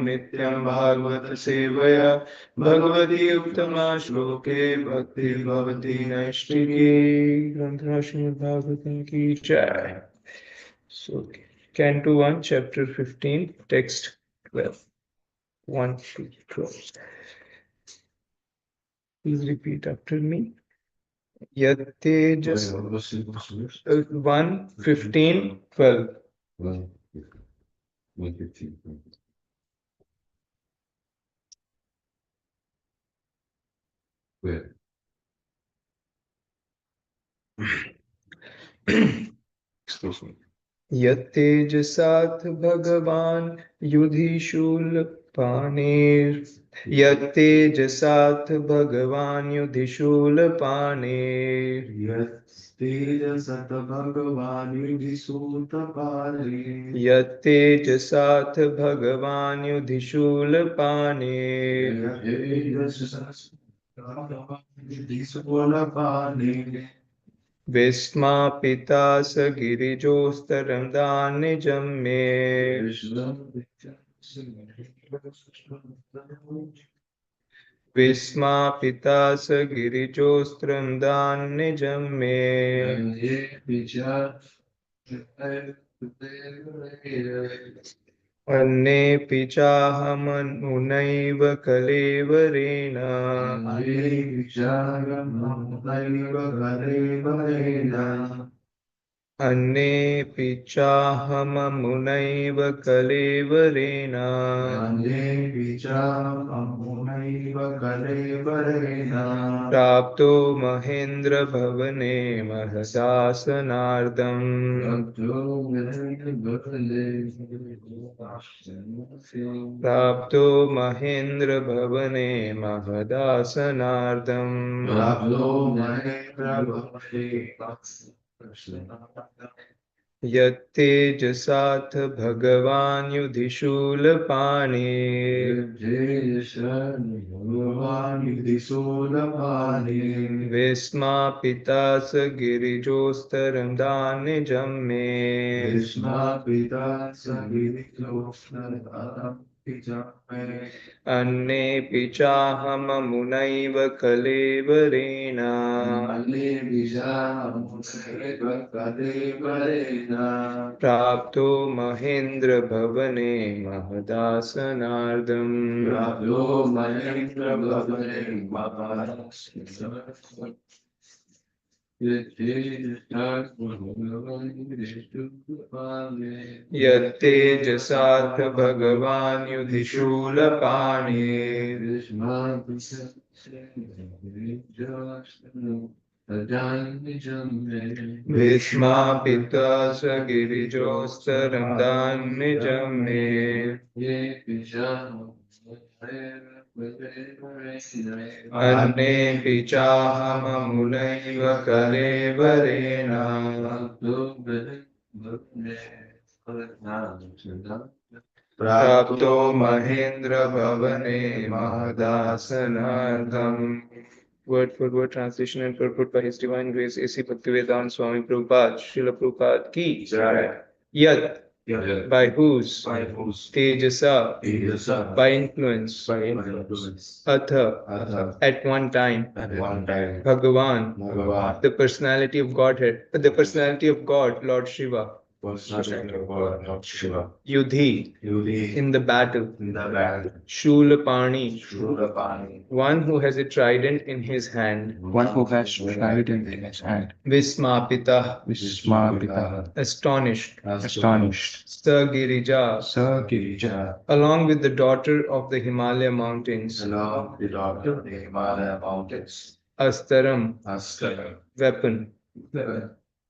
नित्यं भागवत सेवया भगवती उत्तमा श्लोके भक्ति भवति नैष्ठिकी। ग्रंथराज श्रीमद् भागवतम की जय। So, Canto 1, Chapter 15, Text 12. 1 to 12. Please repeat after me. Yatejas 1, 15, 12. 1:15. Where? Excuse me. यत्तेजसाथ भगवान युधिशूल पानेर यत्तेजसाथ भगवान युधिशूल पानेर यत्तेजसत भगवान् युधिसूतपाले यत्तेजसाथ भगवान युधिशूल पानेर युधिसूलपाले विस्मापिता स गिरिजोस्तरं दान्यजं मे विस्मापिता स गिरिजोस्त्रं दान्यजं मे अन्येऽपि चाहमनुनैव कलेवरेण अन्येऽपि चाहममुनैव कलेवरेण प्राप्तो महेन्द्र भवने महदासनार्दम् प्राप्तो महेन्द्र भवने महदासनार्दम् यत्तेजसाथ भगवान् युधिशूलपाणिर् विस्मापिता स गिरिजोस्तरं दान्यजं मे अन्येऽपि चाहममुनैव कलेवरेण प्राप्तो महेन्द्र भवने महदासनार्दम् यत्तेजसाथ भगवान् युधिशूलपाणिर् भीष्मापिता स गिरिजोस्तरं दान्यजं मे अन्येऽपि चाहममुनैव कलेवरेण प्राप्तो महेन्द्र भवने महदासनार्दम्। Word for word translation and purport by His Divine Grace A.C. Bhaktivedanta Swami Prabhupada, Srila Prabhupada ki Jai. Yat, by whose, Tejasa, by influence, Atha, at one time, Bhagavan, the personality of Godhead, the personality of God, Lord Shiva, Yudhi, in the battle, Shulapani, one who has a trident in his hand, Vismapita, astonished, Sagirija, along with the daughter of the Himalaya mountains, Astaram, weapon,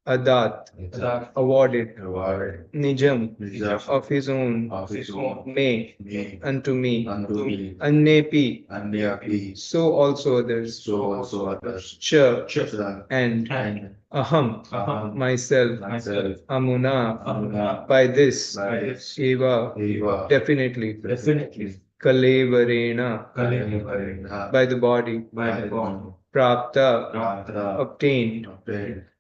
Adat, awarded, Nijam, of his own, may, unto me, Annepi, so also others, Cha, and Aham, myself, Amuna, by this, Eva, definitely, Kalevarena, by the body, Prapta, obtained,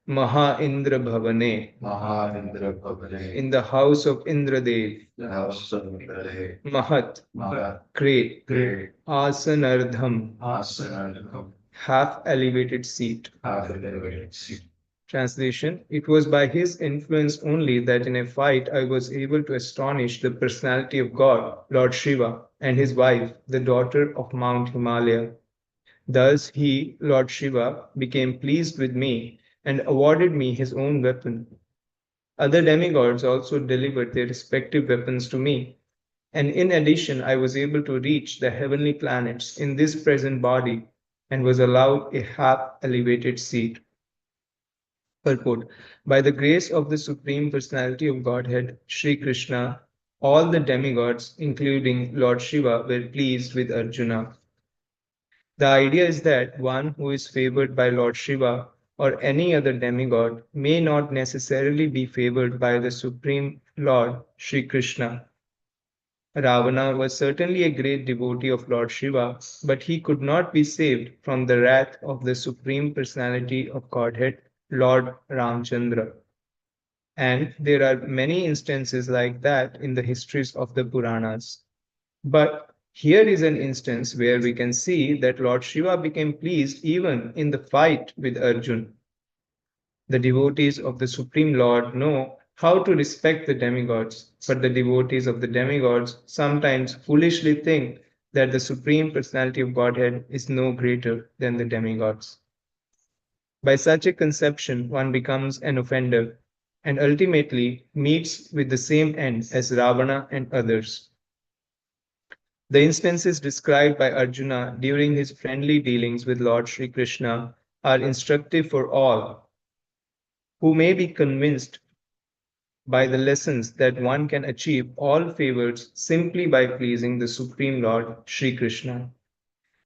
Maha Indra Bhavane, Mahavendra Bhavane, in the house of Indradev, the house of Indra, Mahat, Mahat, great, great, Asanardham, Asanandam, half elevated seat. elevated seat. Translation: It was by his influence only that in a fight I was able to astonish the personality of God, Lord Shiva, and his wife, the daughter of Mount Himalaya. Thus he, Lord Shiva, became pleased with me and awarded me his own weapon. Other demigods also delivered their respective weapons to me, and in addition, I was able to reach the heavenly planets in this present body and was allowed a half elevated seat. Purport: By the grace of the Supreme Personality of Godhead, Sri Krishna, all the demigods, including Lord Shiva, were pleased with Arjuna. The idea is that one who is favored by Lord Shiva or any other demigod may not necessarily be favored by the Supreme Lord Sri Krishna. Ravana was certainly a great devotee of Lord Shiva, but he could not be saved from the wrath of the Supreme Personality of Godhead, Lord Ramchandra. And there are many instances like that in the histories of the Puranas. But here is an instance where we can see that Lord Shiva became pleased even in the fight with Arjun. The devotees of the Supreme Lord know how to respect the demigods, but the devotees of the demigods sometimes foolishly think that the Supreme Personality of Godhead is no greater than the demigods. By such a conception, one becomes an offender and ultimately meets with the same end as Ravana and others. The instances described by Arjuna during his friendly dealings with Lord Sri Krishna are instructive for all who may be convinced by the lessons that one can achieve all favors simply by pleasing the Supreme Lord Sri Krishna,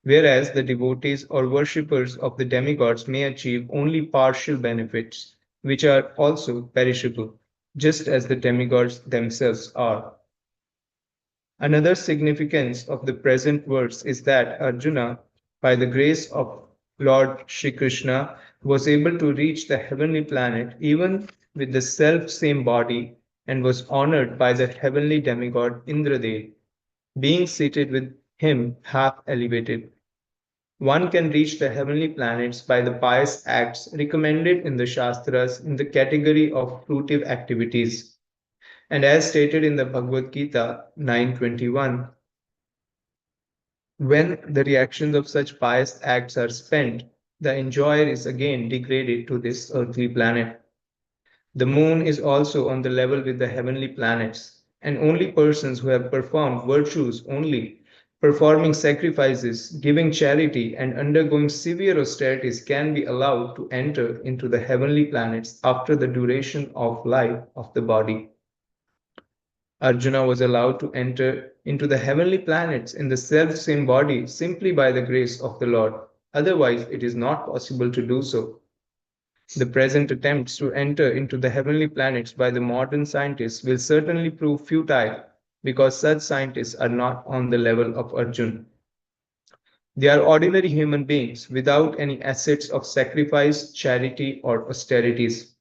whereas the devotees or worshippers of the demigods may achieve only partial benefits, which are also perishable, just as the demigods themselves are. Another significance of the present verse is that Arjuna, by the grace of Lord Shri Krishna, was able to reach the heavenly planet even with the self same body and was honored by the heavenly demigod Indradev, being seated with him half elevated. One can reach the heavenly planets by the pious acts recommended in the Shastras in the category of fruitive activities. And as stated in the Bhagavad Gita 9:21, when the reactions of such pious acts are spent, the enjoyer is again degraded to this earthly planet. The moon is also on the level with the heavenly planets, and only persons who have performed virtues only, performing sacrifices, giving charity, and undergoing severe austerities can be allowed to enter into the heavenly planets after the duration of life of the body. Arjuna was allowed to enter into the heavenly planets in the self same body simply by the grace of the Lord. Otherwise, it is not possible to do so. The present attempts to enter into the heavenly planets by the modern scientists will certainly prove futile because such scientists are not on the level of Arjun. They are ordinary human beings without any assets of sacrifice, charity, or austerities.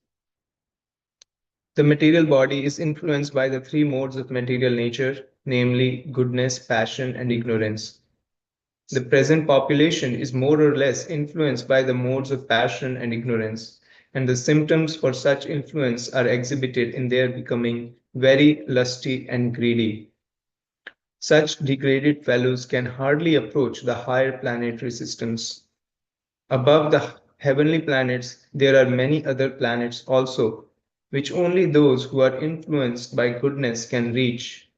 The material body is influenced by the three modes of material nature, namely goodness, passion, and ignorance. The present population is more or less influenced by the modes of passion and ignorance, and the symptoms for such influence are exhibited in their becoming very lusty and greedy. Such degraded fellows can hardly approach the higher planetary systems. Above the heavenly planets, there are many other planets also, which only those who are influenced by goodness can reach.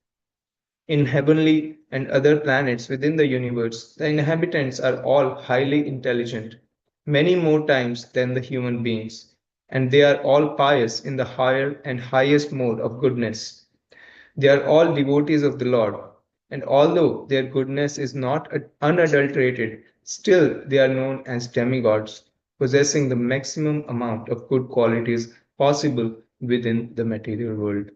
In heavenly and other planets within the universe, the inhabitants are all highly intelligent, many more times than the human beings, and they are all pious in the higher and highest mode of goodness. They are all devotees of the Lord, and although their goodness is not unadulterated, still they are known as demigods, possessing the maximum amount of good qualities possible within the material world.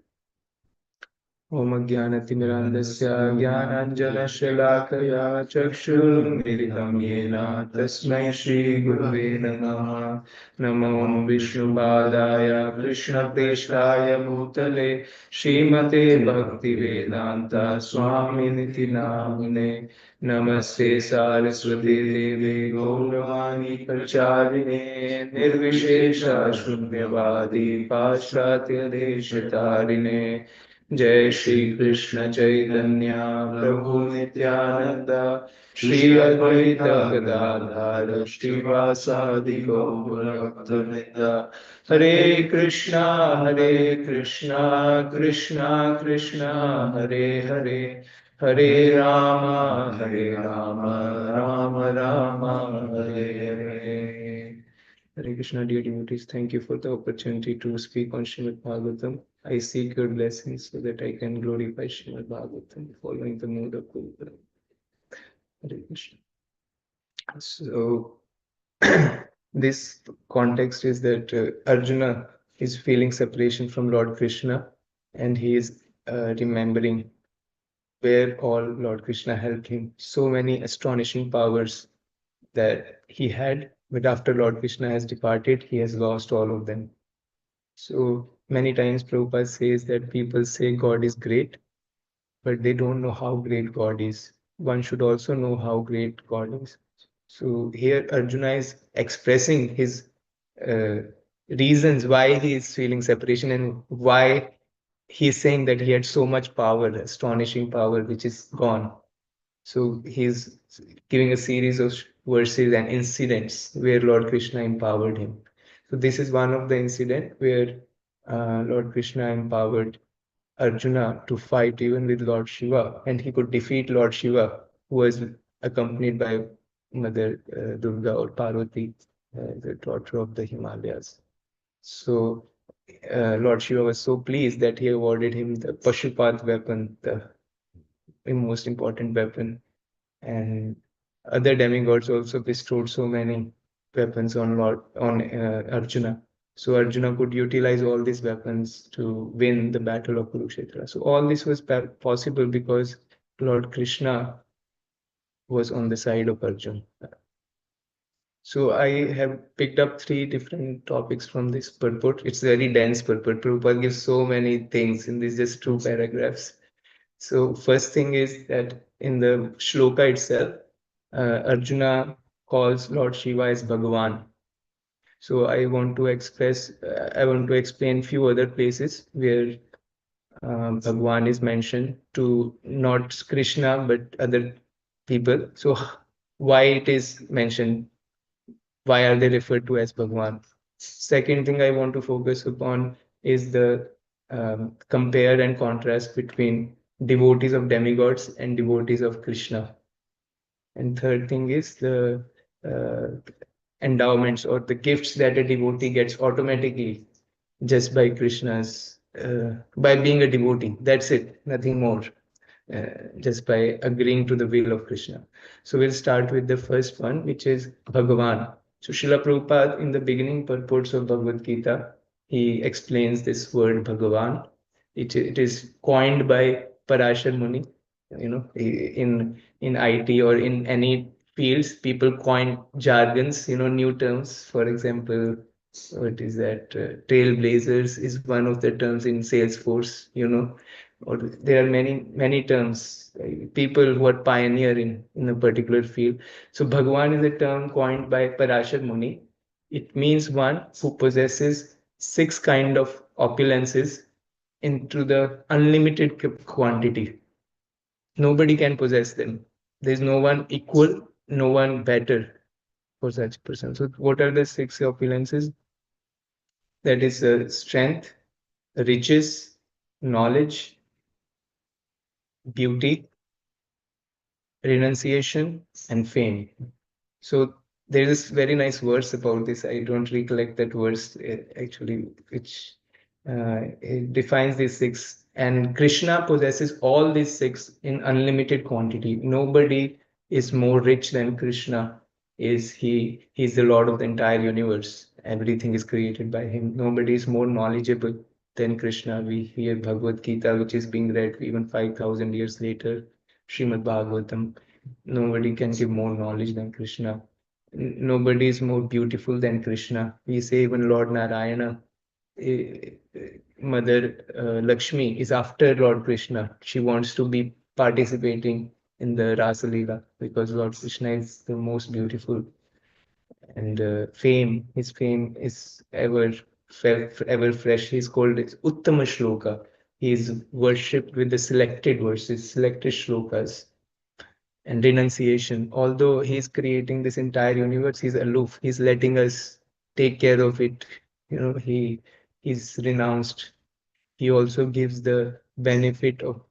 Om Jnanatimirandasya Jnananjanashalakaya Chakshurmilitam Yena Tasmai Shri Gurave Namaha. Namo Vishnupadaya Krishna Prestaya Bhutale Srimate Bhaktivedanta Swaminiti Namune. Namaste Saraswati Devi Gauravani Pracharine Nirvishesha Shunyavadi Paschatya Deshatarine. जय श्री कृष्ण चैतन्य प्रभु नित्यानंद श्री अद्वैत गदाधर श्रीवासादि गौर भक्तवृंद हरे Krishna Krishna Krishna Hare Hare Hare Ram Ram Ram Hare Hare. Hare Krishna, dear devotees, thank you for the opportunity to speak on Srimad Bhagavatam. I seek your blessings so that I can glorify Srimad Bhagavatam following the mood of Guru. Hare Krishna. So, this context is that Arjuna is feeling separation from Lord Krishna and he is remembering where all Lord Krishna helped him. So many astonishing powers that he had, but after Lord Krishna has departed, he has lost all of them. So many times Prabhupada says that people say God is great, but they don't know how great God is. One should also know how great God is. So here Arjuna is expressing his uh, reasons why he is feeling separation and why he is saying that he had so much power, astonishing power, which is gone. So he's giving a series of verses and incidents where Lord Krishna empowered him. So this is one of the incident where Lord Krishna empowered Arjuna to fight even with Lord Shiva, and he could defeat Lord Shiva, who was accompanied by Mother Durga or Parvati, the daughter of the Himalayas. So Lord Shiva was so pleased that he awarded him the Pashupat weapon, the most important weapon, and other demigods also bestowed so many weapons on Arjuna. So Arjuna could utilize all these weapons to win the battle of Kurukshetra. So all this was possible because Lord Krishna was on the side of Arjuna. So I have picked up three different topics from this purport. It's very dense purport. Prabhupada gives so many things in these just two paragraphs. So first thing is that in the shloka itself, Arjuna calls Lord Shiva as Bhagavan. So I want to explain few other places where Bhagavan is mentioned to not Krishna but other people. So why it is mentioned? Why are they referred to as Bhagavan? Second thing I want to focus upon is the compare and contrast between devotees of demigods and devotees of Krishna. And third thing is the uh, endowments or the gifts that a devotee gets automatically just by Krishna's, by being a devotee. That's it, nothing more. Just by agreeing to the will of Krishna. So we'll start with the first one, which is Bhagavan. So Srila Prabhupada, in the beginning purports of Bhagavad Gita, he explains this word Bhagavan. It is coined by Parashar Muni. You know, in IT or in any fields, people coin jargons, new terms. For example, what is that? Trailblazers is one of the terms in Salesforce, or there are many terms, people who are pioneer in a particular field. So Bhagwan is a term coined by Parashar Muni. It means one who possesses six kind of opulences into the unlimited quantity. Nobody can possess them. There's no one equal, no one better for such person. So what are the six opulences? That is strength, riches, knowledge, beauty, renunciation, and fame. So there is this very nice verse about this. I don't recollect that verse actually, which it defines these six. And Krishna possesses all these six in unlimited quantity. Nobody is more rich than Krishna. He's the Lord of the entire universe. Everything is created by him. Nobody is more knowledgeable. than Krishna. We hear Bhagavad Gita, which is being read even 5,000 years later, Srimad Bhagavatam. Nobody can give more knowledge than Krishna. Nobody is more beautiful than Krishna. We say even Lord Narayana, Mother Lakshmi is after Lord Krishna. She wants to be participating in the Rasa Leela because Lord Krishna is the most beautiful, and his fame is ever fresh. He's called Uttama Shloka. He is worshipped with the selected verses, selected shlokas, and renunciation. Although he's creating this entire universe, he's aloof. He's letting us take care of it. He's renounced. He also gives the benefit of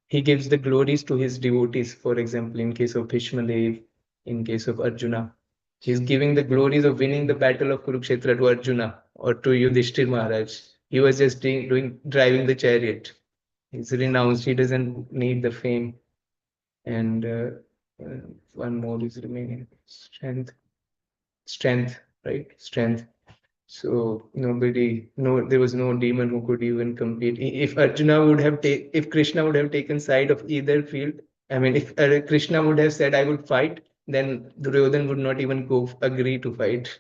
he gives the glories to his devotees. For example, in case of Bhishma Dev, in case of Arjuna, he's giving the glories of winning the battle of Kurukshetra to Arjuna or to Yudhishthir Maharaj. He was just driving the chariot. He's renounced. He doesn't need the fame. And uh, one more is remaining. Strength, right? Strength. So no, there was no demon who could even compete. If Krishna would have taken side of either field, I mean, if Krishna would have said, "I would fight," then Duryodhan would not even agree to fight,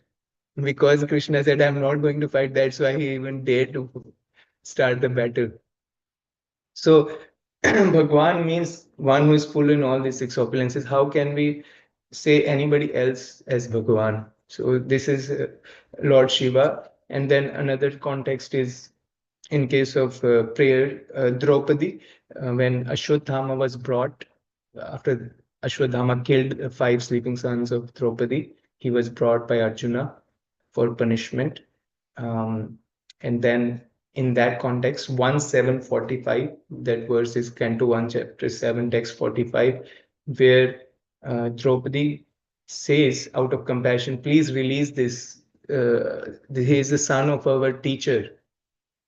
because Krishna said, "I'm not going to fight." That's why he even dared to start the battle. So Bhagwan means one who is full in all these six opulences. How can we say anybody else as Bhagwan? So this is Lord Shiva. And then another context is in case of prayer, Draupadi, when Ashwatthama was brought, after Ashwatthama killed five sleeping sons of Draupadi, he was brought by Arjuna for punishment. Um, and then in that context, 1:7:45, that verse is Canto 1, Chapter 7, Text 45, where Draupadi says, out of compassion, please release this. He is the son of our teacher,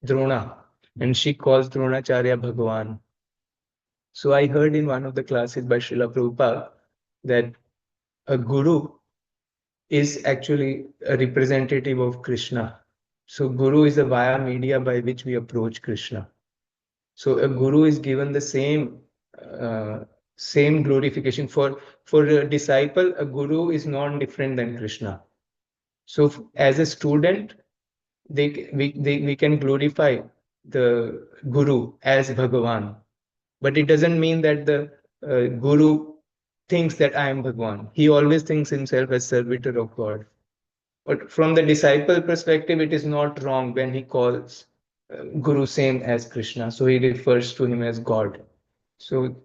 Drona, and she calls Dronacharya Bhagwan. So I heard in one of the classes by Srila Prabhupada that a guru is actually a representative of Krishna. So Guru is the via media by which we approach Krishna. So a Guru is given the uh, same glorification. For a disciple, a Guru is not different than Krishna. So as a student, we can glorify the Guru as Bhagavan. But it doesn't mean that the Guru thinks that I am Bhagavan. He always thinks himself as servitor of God. But from the disciple perspective, it is not wrong when he calls Guru same as Krishna. So he refers to him as God. So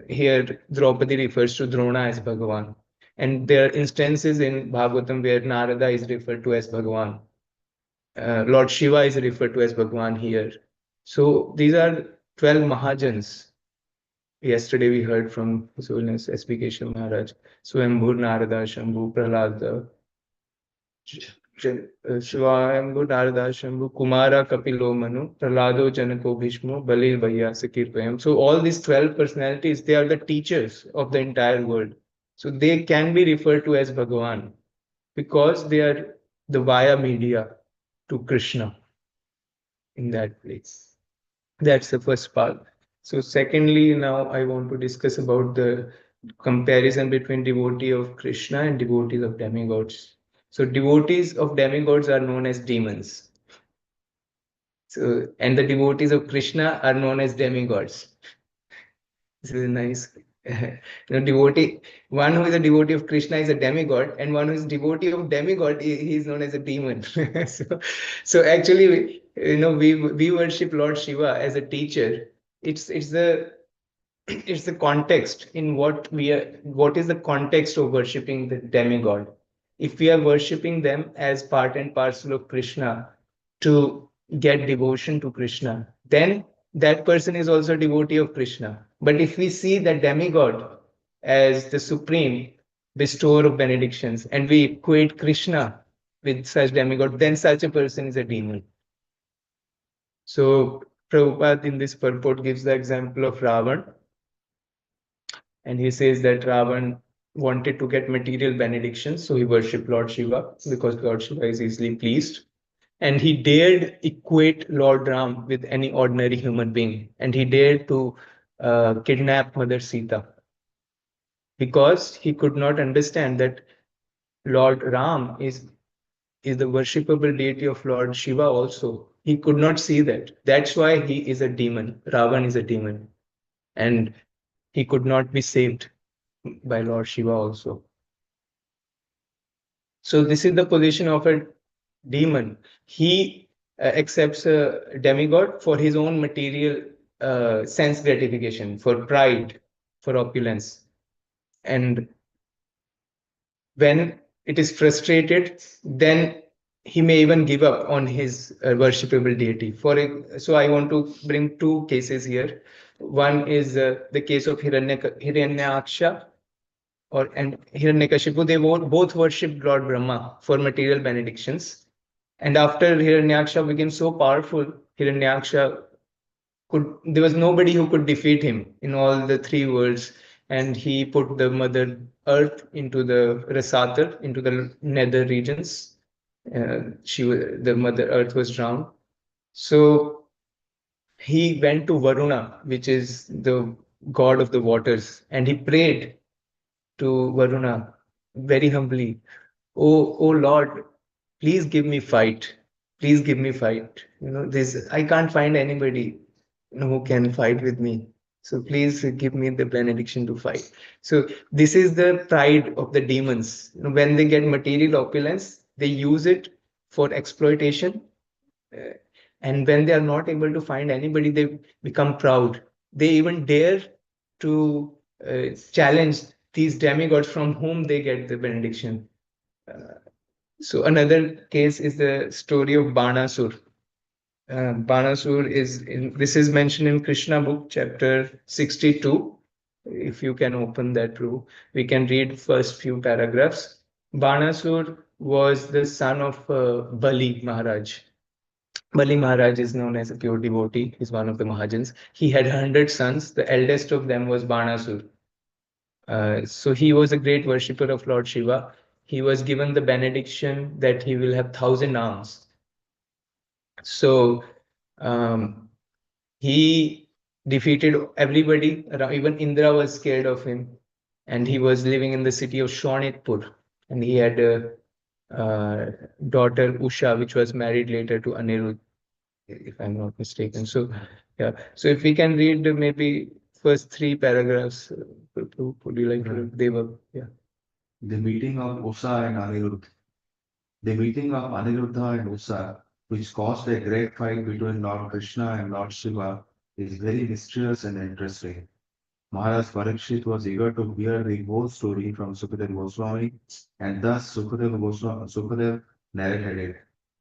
here Draupadi refers to Drona as Bhagavan. And there are instances in Bhagavatam where Narada is referred to as Bhagavan. Lord Shiva is referred to as Bhagavan here. So these are 12 Mahajans. Yesterday we heard from His Holiness S.B. Keshav Maharaj, Swambhu, Narada, Shambhu, Prahlada, Swayambhu, Narada, Shambhu, Kumara, Kapilo, Manu, Prahlado, Janako, Bhishmo, Balir, Vyasa, Kirpayam. So all these 12 personalities, they are the teachers of the entire world. So they can be referred to as Bhagavan because they are the via media to Krishna in that place. That's the first part. So secondly, now I want to discuss about the comparison between devotee of Krishna and devotees of demigods. So devotees of demigods are known as demons. So and the devotees of Krishna are known as demigods. This is a nice devotee. One who is a devotee of Krishna is a demigod, and one who is devotee of demigod, he is known as a demon. So actually, we worship Lord Shiva as a teacher. It's the it's the context in what is the context of worshipping the demigod. If we are worshipping them as part and parcel of Krishna to get devotion to Krishna, then that person is also a devotee of Krishna. But if we see the demigod as the supreme bestower of benedictions and we equate Krishna with such demigod, then such a person is a demon. So Prabhupada in this purport gives the example of Ravan, and he says that Ravan wanted to get material benedictions, so he worshipped Lord Shiva because Lord Shiva is easily pleased. and he dared equate Lord Ram with any ordinary human being, and he dared to kidnap Mother Sita because he could not understand that Lord Ram is the worshipable deity of Lord Shiva also. He could not see that. That's why he is a demon. Ravan is a demon. And he could not be saved by Lord Shiva also. So this is the position of a demon. He accepts a demigod for his own material sense gratification, for pride, for opulence. And when it is frustrated, then he may even give up on his worshipable deity. So I want to bring two cases here. One is the case of Hiranyaksha and Hiranyakashipu. They both worshipped Lord Brahma for material benedictions. And after Hiranyaksha became so powerful, Hiranyaksha there was nobody who could defeat him in all the three worlds, and he put the mother earth into the Rasatar, into the nether regions. The mother earth was drowned. So he went to Varuna, which is the god of the waters, and he prayed to Varuna very humbly. Oh Lord, please give me fight. Please give me fight. This I can't find anybody who can fight with me. So please give me the benediction to fight. So this is the pride of the demons. When they get material opulence, they use it for exploitation. Uh, and when they are not able to find anybody, they become proud. They even dare to challenge these demigods from whom they get the benediction. Uh, so another case is the story of Banasur. Banasur this is mentioned in Krishna book, chapter 62. If you can open that through, we can read first few paragraphs. Banasur was the son of Bali Maharaj. Bali Maharaj is known as a pure devotee. He's one of the Mahajans. He had 100 sons. The eldest of them was Banasur. So he was a great worshipper of Lord Shiva. He was given the benediction that he will have 1,000 arms. So um, he defeated everybody. Even Indra was scared of him, and he was living in the city of Shonitpur. And he had a daughter Usha, which was married later to Anirudh, if I'm not mistaken. So yeah. So if we can read maybe first three paragraphs, would you like to read? Deva? Yeah. The meeting of Usa and Anirudh. The meeting of Aniruddha and Usa, which caused a great fight between Lord Krishna and Lord Shiva, is very mysterious and interesting. Maharaj Parikshit was eager to hear the whole story from Sukadev Goswami, and thus Sukadev narrated it.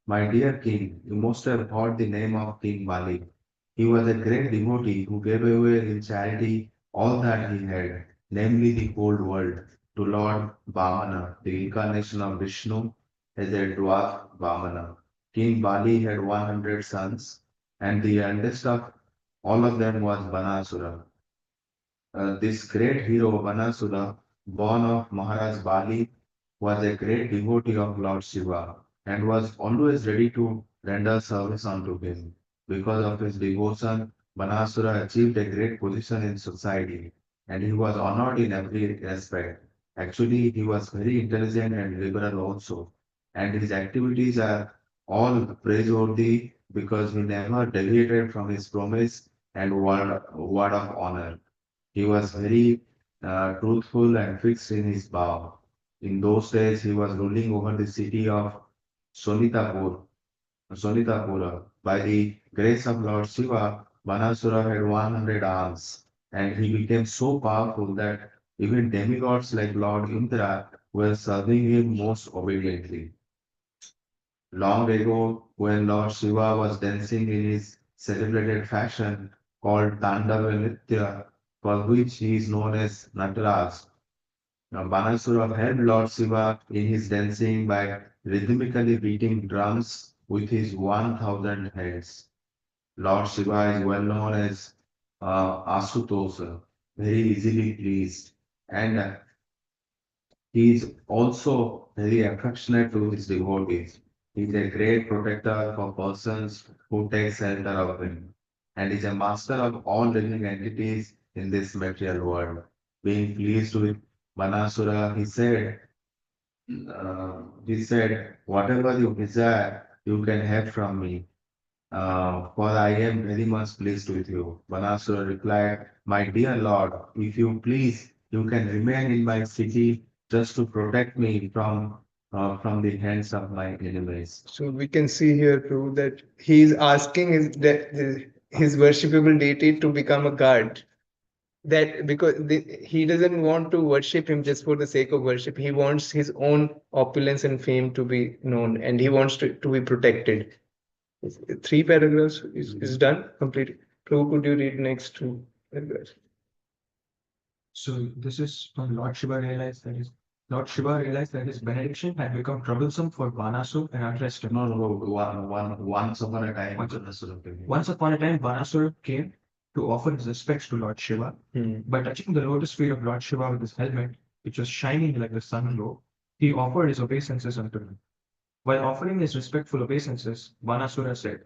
My dear king, you must have heard the name of King Bali. He was a great devotee who gave away in charity all that he had, namely the whole world, to Lord Vamana, the incarnation of Vishnu, as a dwarf Vamana. King Bali had 100 sons, and the eldest of all of them was Banasura. This great hero, Banasura, born of Maharaj Bali, was a great devotee of Lord Shiva and was always ready to render service unto him. Because of his devotion, Banasura achieved a great position in society and he was honored in every respect. Actually, he was very intelligent and liberal also, and his activities are all praiseworthy because he never deviated from his promise and word of honor. He was very truthful and fixed in his vow. In those days, he was ruling over the city of Sonitapur, Sonitapura. By the grace of Lord Shiva, Banasura had 100 arms, and he became so powerful that even demigods like Lord Indra were serving him most obediently. Long ago, when Lord Shiva was dancing in his celebrated fashion called Tandava Nritya, for which he is known as Nataraj, Banasura helped Lord Shiva in his dancing by rhythmically beating drums with his 1,000 heads. Lord Shiva is well known as Asutosa, very easily pleased, and he is also very affectionate to his devotees. He is a great protector for persons who take shelter of him, and is a master of all living entities in this material world. Being pleased with Manasura, he said, whatever you desire, you can have from me, for I am very much pleased with you. Manasura replied, my dear Lord, if you please, you can remain in my city just to protect me from the hands of my enemies. So we can see here, Prabhu, that he is asking his worshipable deity to become a god. That because he doesn't want to worship him just for the sake of worship. He wants his own opulence and fame to be known, and he wants to be protected. Three paragraphs is done, completed. Prabhu, could you read next two paragraphs? So this is when Lord Shiva realized that his benediction had become troublesome for Banasur and addressed him. Once upon a time, Once upon a time, Banasur came to offer his respects to Lord Shiva. By touching the lotus feet of Lord Shiva with his helmet, which was shining like the sun glow, he offered his obeisances unto him. While offering his respectful obeisances, Banasura said,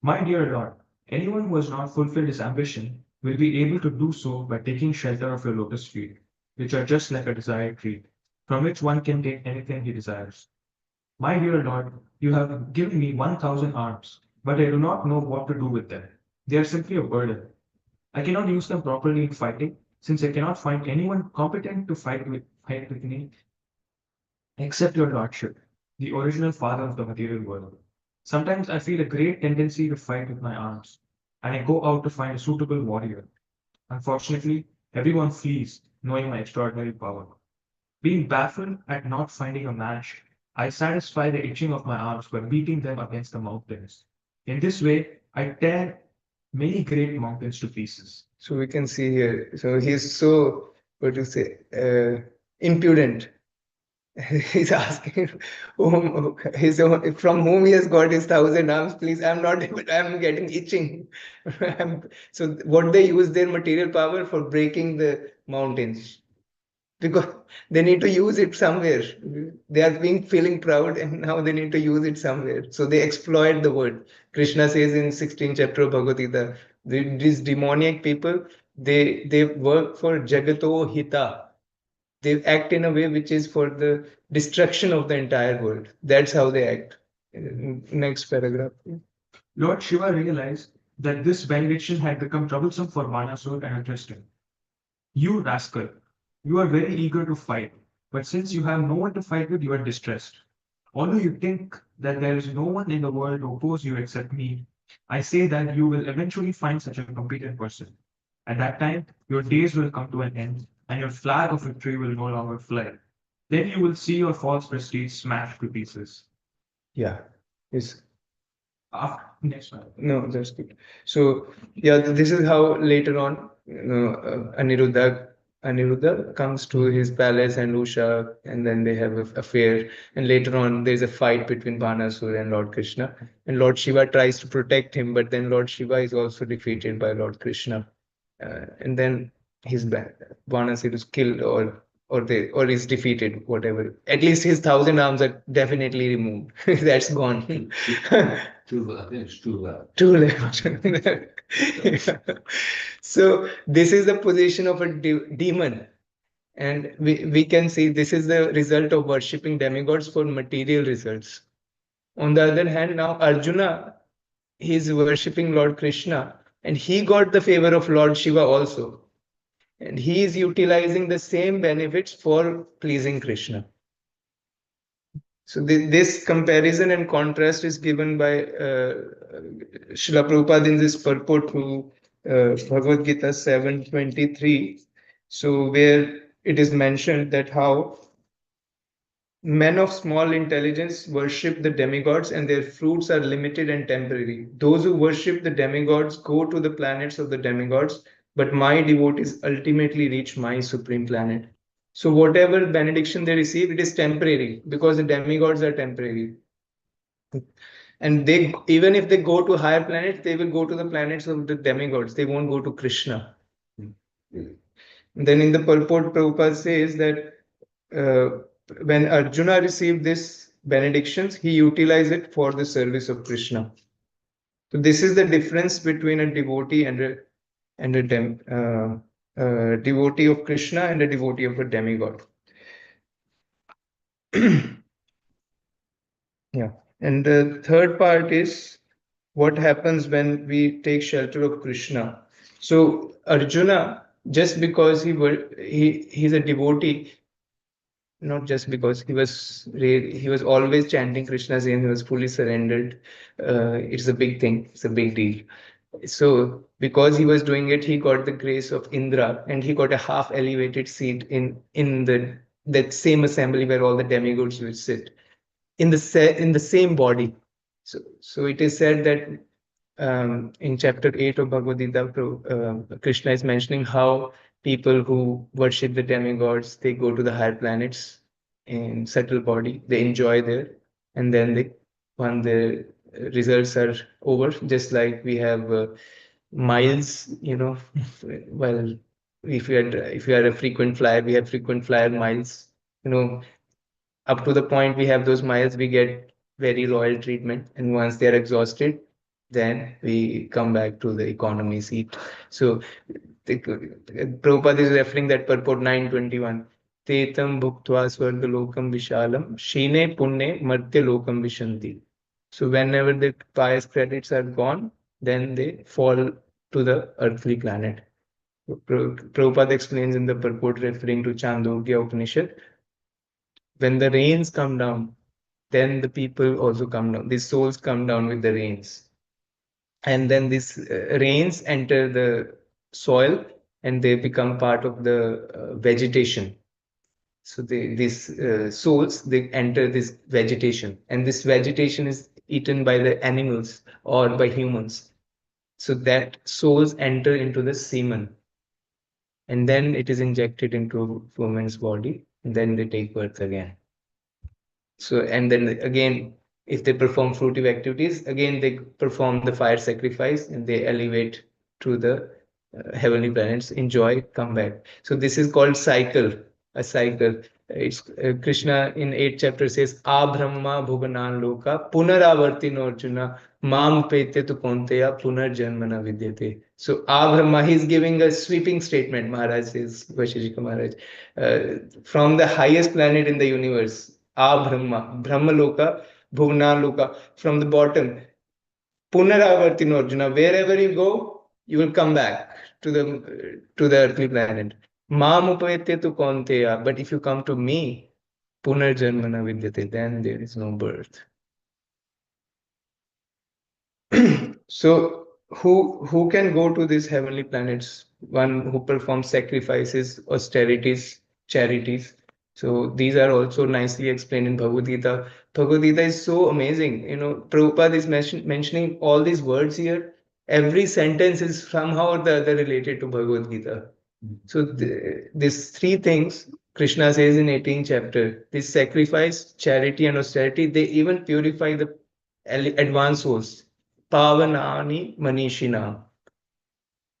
my dear Lord, anyone who has not fulfilled his ambition will be able to do so by taking shelter of your lotus feet, which are just like a desired treat, from which one can take anything he desires. My dear Lord, you have given me 1,000 arms, but I do not know what to do with them. They are simply a burden. I cannot use them properly in fighting, since I cannot find anyone competent to fight with me except your Lordship, the original father of the material world. Sometimes I feel a great tendency to fight with my arms, and I go out to find a suitable warrior. Unfortunately, everyone flees, knowing my extraordinary power. Being baffled at not finding a match, I satisfy the itching of my arms by beating them against the mountains. In this way, I tear many great mountains to pieces. So we can see here. So he's so, what to say, impudent. He's asking his own, from whom he has got his 1,000 arms. Please, I'm not able, I'm getting itching. So what they use their material power for breaking the mountains, because they need to use it somewhere. They are being feeling proud, and now they need to use it somewhere. So they exploit the word. Krishna says in 16th chapter of Bhagavad Gita, these demoniac people, they work for Jagato Hita. They act in a way which is for the destruction of the entire world. That's how they act. Next paragraph. Lord Shiva realized that this benediction had become troublesome for Manasur and addressed him. You rascal, you are very eager to fight, but since you have no one to fight with, you are distressed. Although you think that there is no one in the world to oppose you except me, I say that you will eventually find such a competent person. At that time, your days will come to an end, and your flag of victory will no longer fly. Then you will see your false prestige smashed to pieces. Yeah. Yes. Next one. No, that's good. So yeah, this is how later on, Aniruddha comes to his palace and Usha, and then they have an affair. And later on, there's a fight between Banasur and Lord Krishna. And Lord Shiva tries to protect him, but then Lord Shiva is also defeated by Lord Krishna. And then his Banasur is killed, or is defeated, whatever. At least his 1,000 arms are definitely removed. That's gone. Too late. So this is the position of a demon. And we can see this is the result of worshipping demigods for material results. On the other hand, now Arjuna, he is worshipping Lord Krishna, and he got the favor of Lord Shiva also. And he is utilizing the same benefits for pleasing Krishna. So this comparison and contrast is given by Srila Prabhupada in this purport to Bhagavad Gita 7:23. So where it is mentioned that how men of small intelligence worship the demigods and their fruits are limited and temporary. Those who worship the demigods go to the planets of the demigods, but my devotees ultimately reach my supreme planet. So whatever benediction they receive, it is temporary because the demigods are temporary. And they, even if they go to higher planets, they will go to the planets of the demigods. They won't go to Krishna. Then in the purport, Prabhupada says that when Arjuna received this benedictions, he utilized it for the service of Krishna. So this is the difference between a devotee and a devotee of Krishna and a devotee of a demigod. Yeah. And the third part is what happens when we take shelter of Krishna. So Arjuna, just because he's a devotee, not just because he was always chanting Krishna's name, he was fully surrendered. It's a big thing, it's a big deal. So because he was doing it, he got the grace of Indra, and he got a half elevated seat in the that same assembly where all the demigods would sit in the same body. So it is said that in chapter 8 of Bhagavad Gita, Krishna is mentioning how people who worship the demigods, they go to the higher planets in subtle body, they enjoy there, and then when the results are over, just like we have miles, well, if you are a frequent flyer, we have frequent flyer miles, up to the point we have those miles, we get very royal treatment, and once they are exhausted, then we come back to the economy seat. So Prabhupada is referring that purport 921. Tetam bhuktva swargalokam vishalam shine punne martya lokam vishanti. So whenever the pious credits are gone, then they fall to the earthly planet. Prabhupada explains in the purport referring to Chandogya Upanishad, when the rains come down, then the people also come down. These souls come down with the rains. And then these rains enter the soil and they become part of the vegetation. So these souls, they enter this vegetation, and this vegetation is eaten by the animals or by humans. So that souls enter into the semen, and then it is injected into woman's body, and then they take birth again. So, and then again, if they perform fruitive activities, again they perform the fire sacrifice and they elevate to the heavenly planets, enjoy, come back. So this is called cycle, a cycle. It's Krishna in 8th chapter says, "A Brahma Bhuvanan Loka Punaravartino Arjuna Mam Pete tu Konteya Punarjanmana Vidyate." So A Brahma, he's giving a sweeping statement. Maharaj says, Vashishika Maharaj, from the highest planet in the universe, Brahma, Brahmaloka, Bhuvnaloka, from the bottom. Punaravartino Arjuna, wherever you go, you will come back to the earthly planet. Mam upayate tu konteya, but if you come to me, Punarjanmana vidyate, then there is no birth. So who can go to these heavenly planets? One who performs sacrifices, austerities, charities. So these are also nicely explained in Bhagavad Gita. Bhagavad Gita is so amazing. Prabhupada is mentioning all these words here. Every sentence is somehow or the other related to Bhagavad Gita. So these three things Krishna says in 18th chapter, this sacrifice, charity, and austerity, they even purify the advanced souls. Pavanani Manishina.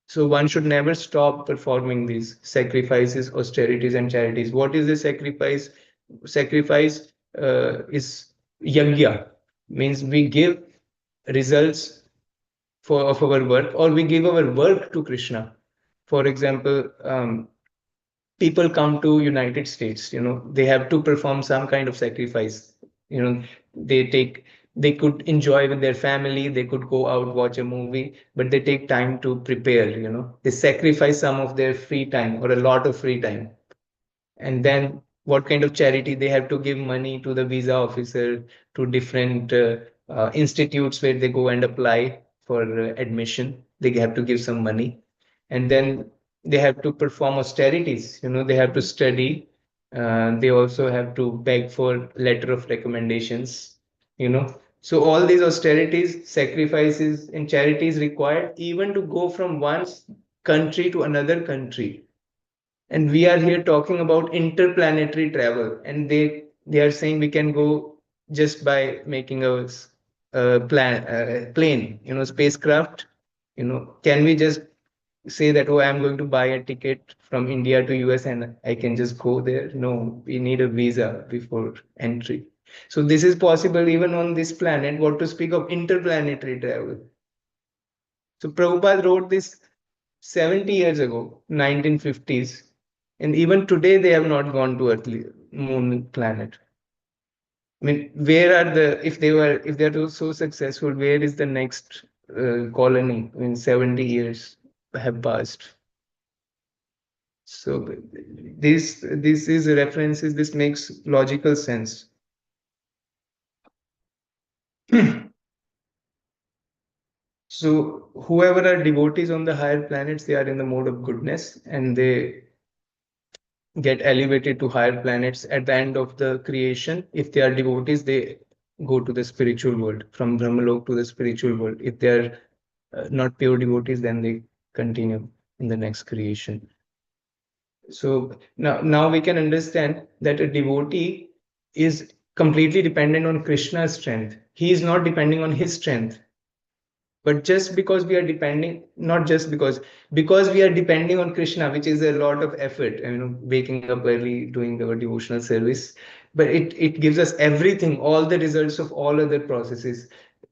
So one should never stop performing these sacrifices, austerities, and charities. What is the sacrifice? Sacrifice is yagya, means we give results of our work, or we give our work to Krishna. For example, people come to United States, they have to perform some kind of sacrifice. They could enjoy with their family, they could go out, watch a movie, but they take time to prepare, they sacrifice some of their free time or a lot of free time. And then what kind of charity? They have to give money to the visa officer, to different institutes where they go and apply for admission. They have to give some money, and then they have to perform austerities. They have to study. They also have to beg for letter of recommendations. So all these austerities, sacrifices, and charities required even to go from one country to another country. And we are here talking about interplanetary travel, and they are saying we can go just by making a plane, spacecraft. Can we just say that, oh, I'm going to buy a ticket from India to US and I can just go there? No, we need a visa before entry. So this is possible even on this planet, what to speak of interplanetary travel. So Prabhupada wrote this 70 years ago, 1950s, and even today they have not gone to earthly moon planet. I mean, where are the, if they're so successful, where is the next colony? I mean, 70 years have passed. So this is references, this makes logical sense. So whoever are devotees on the higher planets, they are in the mode of goodness, and they get elevated to higher planets at the end of the creation. If they are devotees, they go to the spiritual world, from Brahmalok to the spiritual world. If they are not pure devotees, then they continue in the next creation. So now we can understand that a devotee is completely dependent on Krishna's strength. He is not depending on his strength. But just because we are depending, not just because we are depending on Krishna, which is a lot of effort, waking up early, doing our devotional service, but it gives us everything, all the results of all other processes.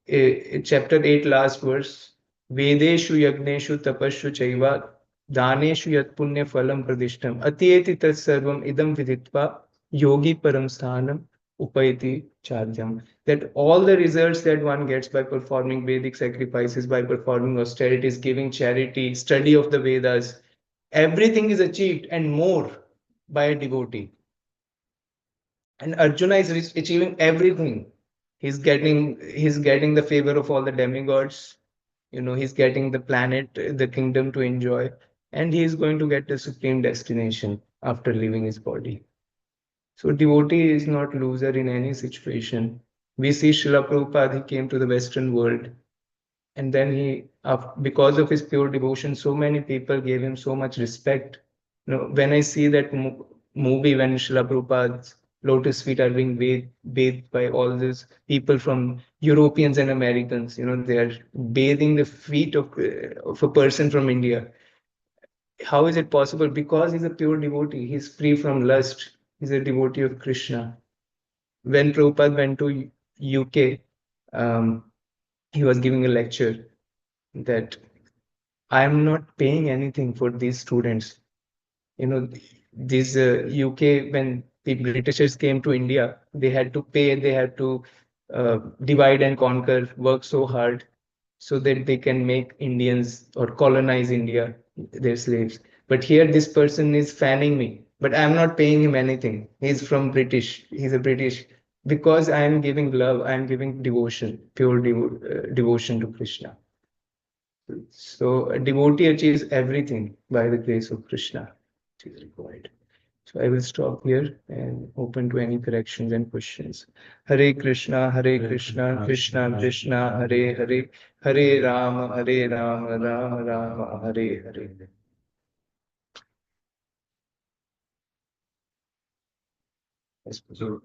Chapter 8, last verse, Vedeshu yagneshu tapashu chaiva daneshu yat punya phalam pradishtam atieti tat sarvam idam viditva yogi param sthanam upayati chadyam. That all the results that one gets by performing Vedic sacrifices, by performing austerities, giving charity, study of the Vedas, everything is achieved and more by a devotee. And Arjuna is achieving everything. He's getting the favor of all the demigods. He's getting the planet, the kingdom to enjoy, and he is going to get the supreme destination after leaving his body. So devotee is not loser in any situation. We see Srila Prabhupada, he came to the Western world, and then because of his pure devotion, so many people gave him so much respect. When I see that movie, when Srila Prabhupada's lotus feet are being bathed by all these people from Europeans and Americans, they are bathing the feet of a person from India. How is it possible? Because he's a pure devotee. He's free from lust. He's a devotee of Krishna. When Prabhupada went to UK, he was giving a lecture that I'm not paying anything for these students. These UK, when the Britishers came to India, they had to pay, they had to divide and conquer, work so hard so that they can make Indians or colonize India, their slaves. But here, this person is fanning me, but I'm not paying him anything. He's from British. He's a British. Because I am giving love, I am giving devotion, pure devotion to Krishna. So a devotee achieves everything by the grace of Krishna, which is required. So I will stop here and open to any corrections and questions. Hare Krishna, Krishna Krishna, Hare Hare, Hare Rama, Rama Rama, Hare Hare. Yes, so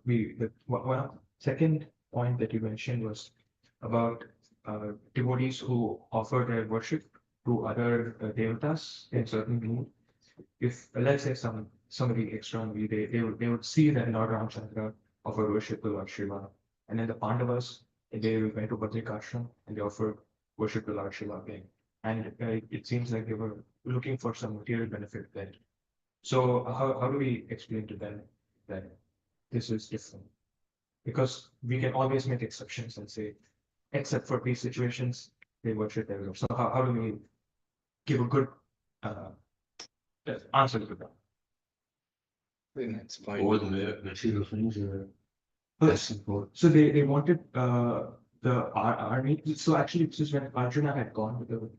one second point that you mentioned was about devotees who offer their worship to other devatas in certain mood. If let's say somebody externally they would see that Lord Ramchandra offered worship to Lord Shiva, and then the Pandavas they went to Badrikashram and they offered worship to Lord Shiva again, and it seems like they were looking for some material benefit there. So how do we explain to them that this is different? Because we can always make exceptions and say, except for these situations, they worship their Lord. So how do we give a good answer to that? That's fine. All the material things are So they wanted the army. So actually, this is when Arjuna had gone with the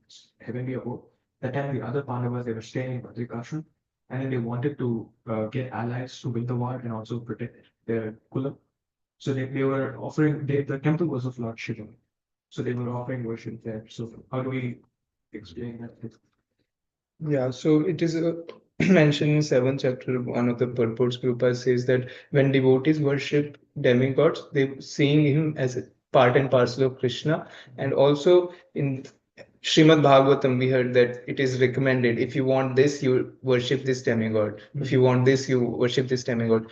heavenly abode. That time, the other Pandavas they were staying in Badrikashram, and then they wanted to get allies to win the war and also protect their kula. So they were offering. The temple was of Lord Shiva, so they were offering worship there. So how do we explain that? Yeah, so it is mentioned in 7th chapter, one of the purports. Prabhupada says that when devotees worship demigods, they seeing him as a part and parcel of Krishna. And also in Srimad Bhagavatam, we heard that it is recommended, if you want this, you worship this demigod. If you want this, you worship this demigod.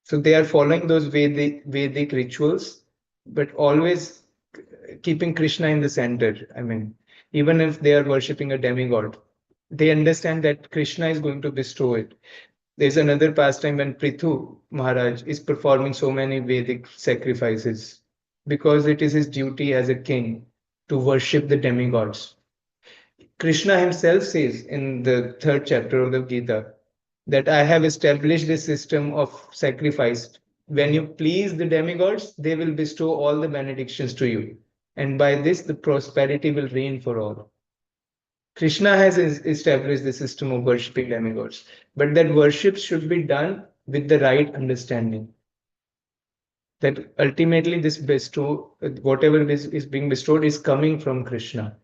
So they are following those Vedic rituals, but always keeping Krishna in the center. I mean, even if they are worshipping a demigod, they understand that Krishna is going to bestow it. There's another pastime when Prithu Maharaj is performing so many Vedic sacrifices because it is his duty as a king to worship the demigods. Krishna himself says in the third chapter of the Gita that I have established this system of sacrifice. When you please the demigods, they will bestow all the benedictions to you. And by this, the prosperity will reign for all. Krishna has established the system of worshipping demigods, but that worship should be done with the right understanding. That ultimately, this bestow, whatever is being bestowed, is coming from Krishna.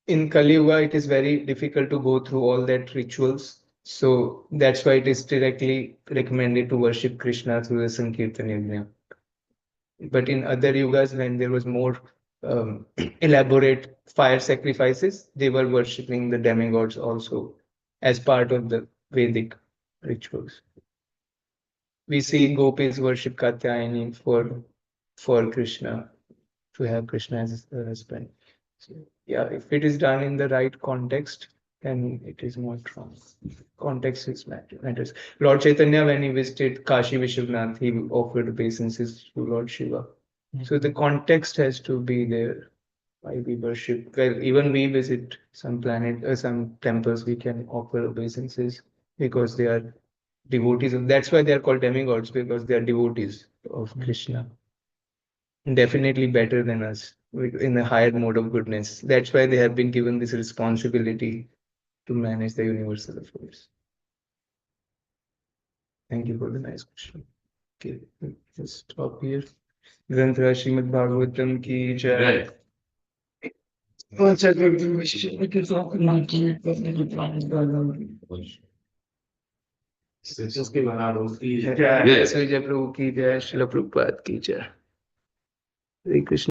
In Kali Yuga, it is very difficult to go through all that rituals. So that's why it is directly recommended to worship Krishna through the Sankirtan Yajna. But in other yugas, when there was more elaborate fire sacrifices, they were worshipping the demigods also as part of the Vedic rituals. We see gopis worship Katyayani for Krishna, to have Krishna as a husband. So, yeah, if it is done in the right context, then it is not wrong. Context is matters. Lord Chaitanya, when he visited Kashi Vishwanath, he offered obeisances to Lord Shiva. So the context has to be there. Why we worship? Well, even we visit some some temples, we can offer obeisances because they are devotees. That's why they are called demigods, because they are devotees of Krishna. Definitely better than us in a higher mode of goodness. That's why they have been given this responsibility to manage the universal affairs. Thank you for the nice question. Okay, just stop here. Granth Raj Srimad Bhagavatam ki jai. One second. इसके बाद उसकी जय श्री जय प्रभु की जय, श्रील प्रभुपाद की जय। हरे कृष्ण।